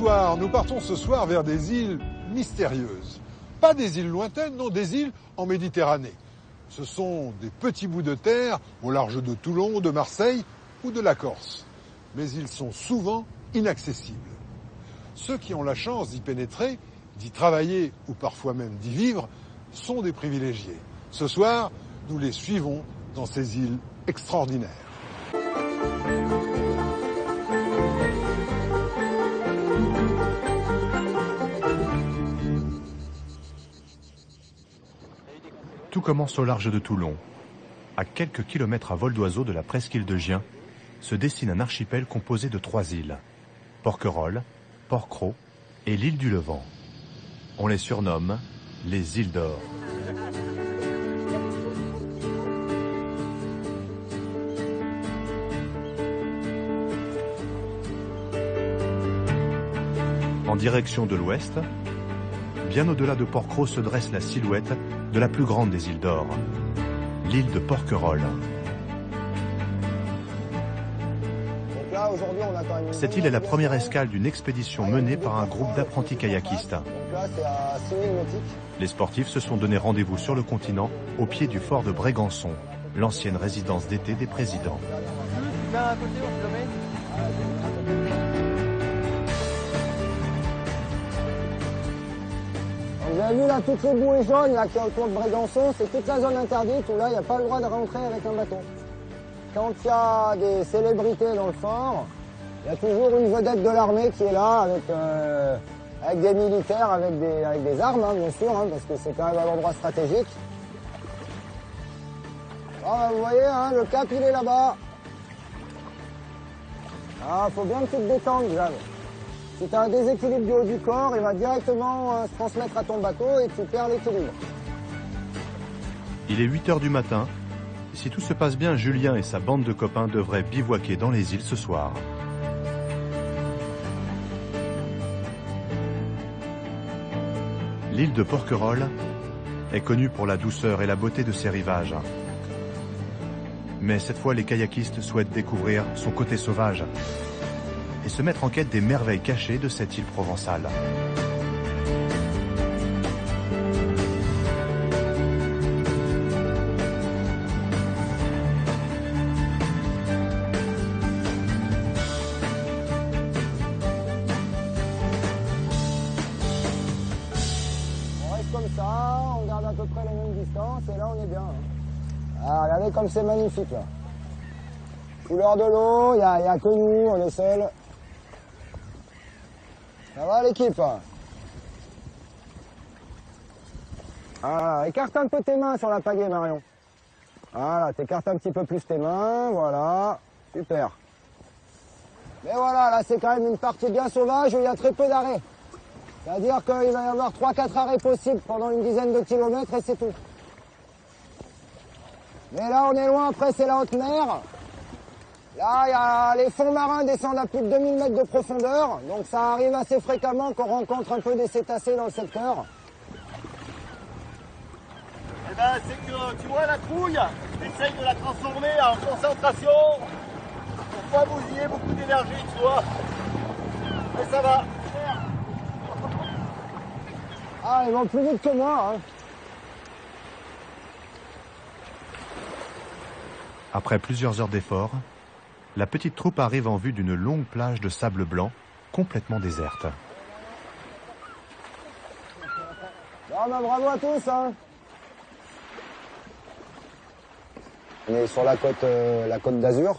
Bonsoir, nous partons ce soir vers des îles mystérieuses. Pas des îles lointaines, non, des îles en Méditerranée. Ce sont des petits bouts de terre au large de Toulon, de Marseille ou de la Corse. Mais ils sont souvent inaccessibles. Ceux qui ont la chance d'y pénétrer, d'y travailler ou parfois même d'y vivre, sont des privilégiés. Ce soir, nous les suivons dans ces îles extraordinaires. Tout commence au large de Toulon. À quelques kilomètres à vol d'oiseau de la presqu'île de Gien, se dessine un archipel composé de 3 îles. Porquerolles, Porquerolles et l'île du Levant. On les surnomme les îles d'or. En direction de l'ouest, bien au-delà de Porquerolles se dresse la silhouette de la plus grande des îles d'or, l'île de Porquerolles. Cette île est la première escale d'une expédition menée par un groupe d'apprentis kayakistes. Les sportifs se sont donné rendez-vous sur le continent, au pied du fort de Brégançon, l'ancienne résidence d'été des présidents. Vous avez vu là toutes les bouées jaunes là, qui est autour de Brégançon, c'est toute la zone interdite où là il n'y a pas le droit de rentrer avec un bateau. Quand il y a des célébrités dans le fort, il y a toujours une vedette de l'armée qui est là avec des militaires, avec des armes hein, bien sûr, hein, parce que c'est quand même un endroit stratégique. Ah, vous voyez, hein, le cap il est là-bas. Ah, faut bien que tu te détendes, Jeanne. Si tu as un déséquilibre du haut du corps, il va directement se transmettre à ton bateau et tu perds l'équilibre. Il est 8 h du matin. Si tout se passe bien, Julien et sa bande de copains devraient bivouaquer dans les îles ce soir. L'île de Porquerolles est connue pour la douceur et la beauté de ses rivages. Mais cette fois, les kayakistes souhaitent découvrir son côté sauvage et se mettre en quête des merveilles cachées de cette île provençale. On reste comme ça, on garde à peu près la même distance et là on est bien. Ah, regardez comme c'est magnifique là. Couleur de l'eau, il n'y a que nous, on est seuls. Ça va l'équipe? Voilà, écarte un peu tes mains sur la pagaie Marion. Voilà, t'écartes un petit peu plus tes mains, voilà, super. Mais voilà, là c'est quand même une partie bien sauvage où il y a très peu d'arrêts. C'est-à-dire qu'il va y avoir 3-4 arrêts possibles pendant une dizaine de kilomètres et c'est tout. Mais là on est loin, après c'est la haute mer. Là, les fonds marins descendent à plus de 2000 mètres de profondeur, donc ça arrive assez fréquemment qu'on rencontre un peu des cétacés dans le secteur. Eh ben, c'est que, tu vois la trouille, essaye de la transformer en concentration pour pas bousiller beaucoup d'énergie, tu vois. Mais ça va. Ah, ils vont plus vite que moi, hein. Après plusieurs heures d'efforts, la petite troupe arrive en vue d'une longue plage de sable blanc, complètement déserte. Bon, ben, bravo à tous, hein. On est sur la côte d'Azur.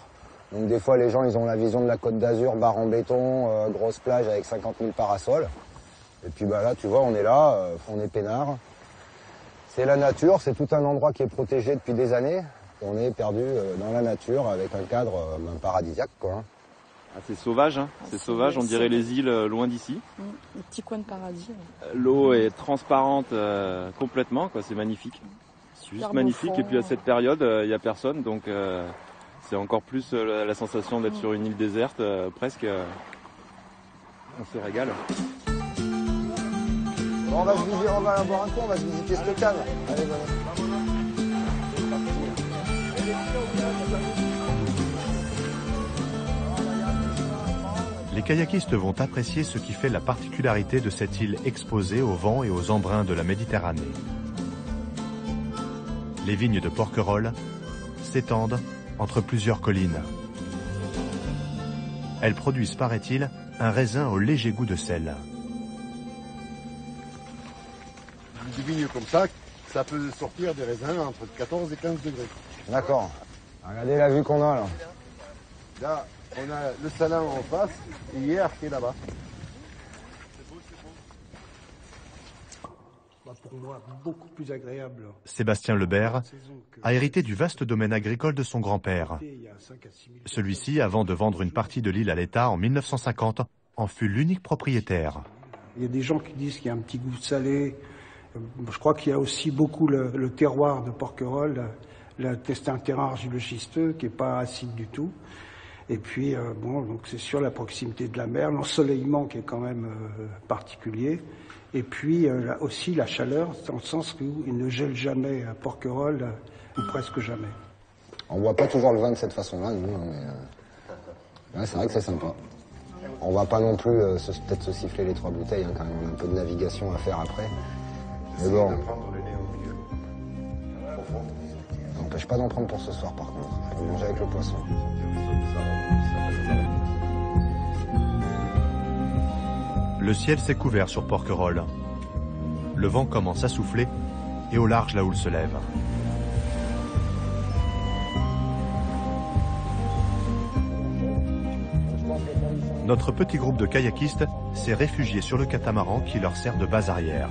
Donc des fois, les gens, ils ont la vision de la côte d'Azur, barre en béton, grosse plage avec 50 000 parasols. Et puis bah, là, tu vois, on est là, on est peinard. C'est la nature, c'est tout un endroit qui est protégé depuis des années. On est perdu dans la nature avec un cadre paradisiaque, quoi. Ah, c'est sauvage, hein. C'est sauvage, on dirait les îles loin d'ici. Un petit coin de paradis. L'eau est transparente complètement, quoi. C'est magnifique. C'est juste magnifique. Et puis à cette période, il n'y a personne, donc c'est encore plus la sensation d'être sur une île déserte, presque. On se régale. Bon, on va boire un coup, on va se visiter cette cave. Allez, venez. Les kayakistes vont apprécier ce qui fait la particularité de cette île exposée au vent et aux embruns de la Méditerranée. Les vignes de Porquerolles s'étendent entre plusieurs collines. Elles produisent, paraît-il, un raisin au léger goût de sel. Des vignes comme ça peut sortir des raisins entre 14 et 15 degrés. D'accord. Regardez la vue qu'on a là. Là, on a le Salin en face et hier qui est là-bas. Pour moi, beaucoup plus agréable. Sébastien Lebert a hérité du vaste domaine agricole de son grand-père. Celui-ci, avant de vendre une partie de l'île à l'État en 1950, en fut l'unique propriétaire. Il y a des gens qui disent qu'il y a un petit goût salé. Je crois qu'il y a aussi beaucoup le terroir de Porquerolles. C'est un terrain argilo-schisteux qui n'est pas acide du tout. Et puis, donc c'est sûr la proximité de la mer, l'ensoleillement qui est quand même particulier. Et puis aussi la chaleur, dans le sens où il ne gèle jamais à Porquerolles, ou presque jamais. On voit pas toujours le vin de cette façon-là, nous, mais c'est vrai que c'est sympa. On va pas non plus peut-être se siffler les 3 bouteilles, hein, quand même. On a un peu de navigation à faire après. Mais bon. Ça n'empêche pas d'en prendre pour ce soir, par contre. Je vais manger avec le poisson. Le ciel s'est couvert sur Porquerolles. Le vent commence à souffler et au large la houle se lève. Notre petit groupe de kayakistes s'est réfugié sur le catamaran qui leur sert de base arrière.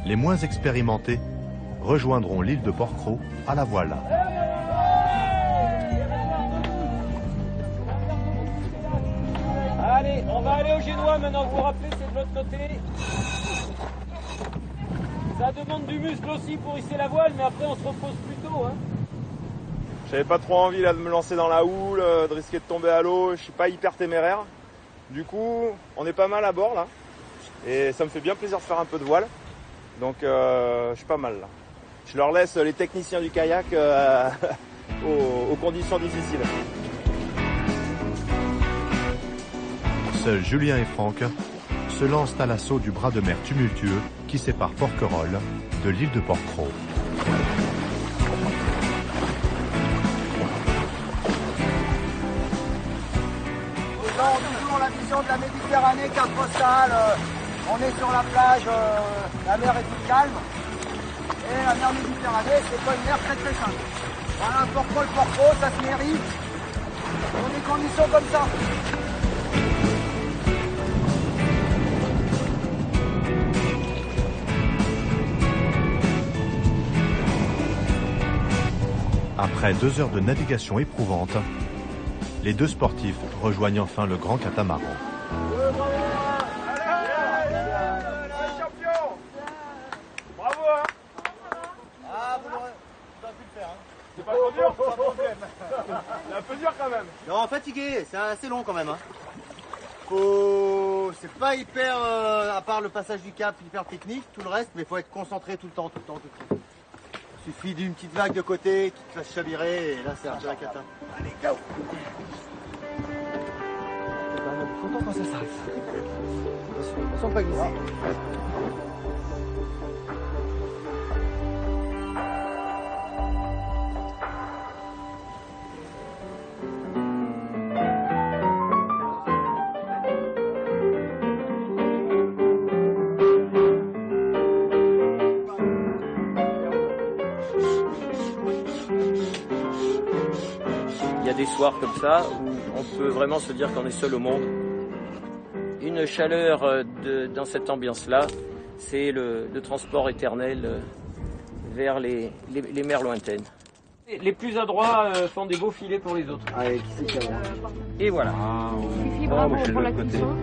Les moins expérimentés rejoindront l'île de Porquerolles à la voile. Allez, on va aller au Génois maintenant, vous vous rappelez, c'est de l'autre côté. Ça demande du muscle aussi pour hisser la voile, mais après on se repose plus tôt. Hein. J'avais pas trop envie là de me lancer dans la houle, de risquer de tomber à l'eau, je suis pas hyper téméraire. Du coup, on est pas mal à bord là, et ça me fait bien plaisir de faire un peu de voile. Donc je suis pas mal là. Je leur laisse les techniciens du kayak aux conditions difficiles. Seuls Julien et Franck se lancent à l'assaut du bras de mer tumultueux qui sépare Porquerolles de l'île de Porquerolles. Toujours la vision de la Méditerranée, carte postale. On est sur la plage, la mer est toute calme. Et la mer Méditerranée, c'est pas une mer très très simple. Voilà, Porquerolles, ça se mérite. Dans des conditions comme ça. Après 2 heures de navigation éprouvante, les 2 sportifs rejoignent enfin le grand catamaran. Bravo hein. Ah, vous l'aurez pu le faire. Hein. C'est pas trop dur, pas de problème. C'est un peu dur quand même. Non, fatigué, c'est assez long quand même. Hein. C'est pas hyper, à part le passage du cap, hyper technique, tout le reste, mais il faut être concentré tout le temps. Il suffit d'une petite vague de côté qui te fasse chavirer et là c'est un peu la cata. Allez, go! On est content quand ça s'arrête. On sent pas glisser. Il y a des soirs comme ça où on peut vraiment se dire qu'on est seul au monde. Une chaleur dans cette ambiance-là, c'est le transport éternel vers les mers lointaines. Les plus adroits font des beaux filets pour les autres. Allez, qui c'est qui a Et voilà. Bravo pour la cuisson.